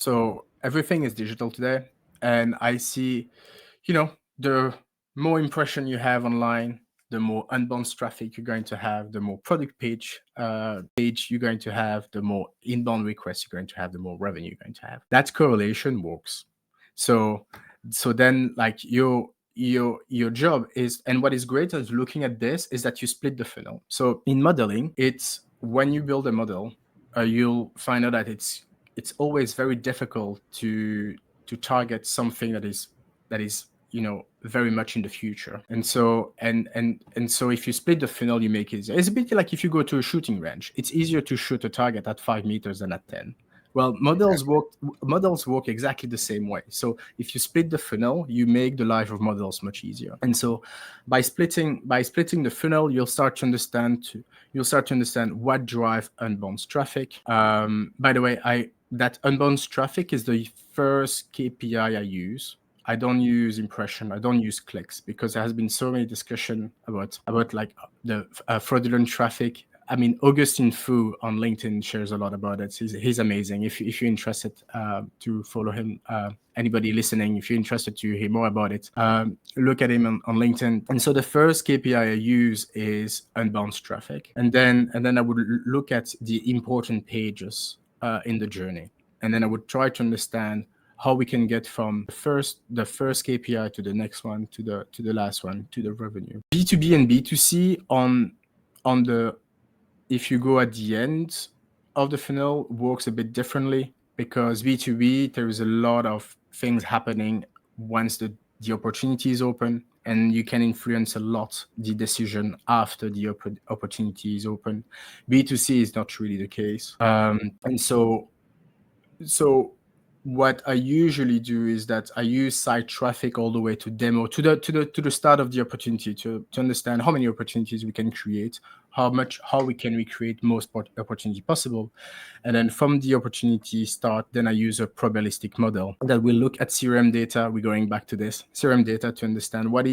So everything is digital today, and I see, the more impression you have online, the more unbounce traffic you're going to have, the more product page you're going to have, the more inbound requests you're going to have, the more revenue you're going to have. That correlation works. So then like your job is, and what is great is looking at this is that you split the funnel. So in modeling, it's when you build a model, you'll find out that it's always very difficult to target something that is very much in the future. And so if you split the funnel, you make it easier. It's a bit like if you go to a shooting range, it's easier to shoot a target at 5 meters than at 10. Well, models work exactly the same way. So if you split the funnel, you make the life of models much easier. And so by splitting the funnel, you'll start to understand what drive unbounce traffic. By the way, that unbounce traffic is the first KPI I use. I don't use impression. I don't use clicks, because there has been so many discussion about like the fraudulent traffic. I mean, Augustin Fu on LinkedIn shares a lot about it. He's amazing. If you're interested to follow him, anybody listening, if you're interested to hear more about it, look at him on LinkedIn. And so the first KPI I use is unbounce traffic, and then I would look at the important pages in the journey, and then I would try to understand how we can get from the first KPI to the next one, to the last one, to the revenue. B2B and B2C on the, if you go at the end of the funnel, works a bit differently, because B2B, there is a lot of things happening once the opportunity is open, and you can influence a lot the decision after the opportunity is open. B2C is not really the case. And so what I usually do is that I use site traffic all the way to demo, to the start of the opportunity, to understand how many opportunities we can create, how we can create most opportunity possible. And then from the opportunity start, then I use a probabilistic model that will look at CRM data. We're going back to this CRM data to understand what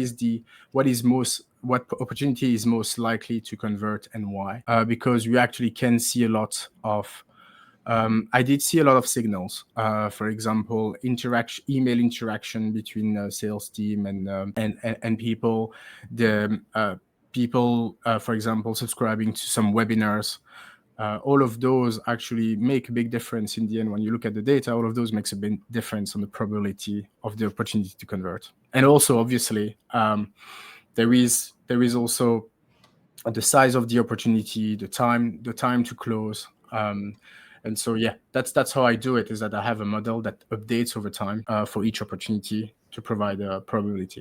opportunity is most likely to convert and why, because we actually can see a lot of I did see a lot of signals. For example, email interaction between sales team and people. People, for example, subscribing to some webinars. All of those actually make a big difference in the end. When you look at the data, all of those makes a big difference on the probability of the opportunity to convert. And also, obviously, there is also the size of the opportunity, the time to close. And so, yeah, that's how I do it, is that I have a model that updates over time for each opportunity to provide a probability.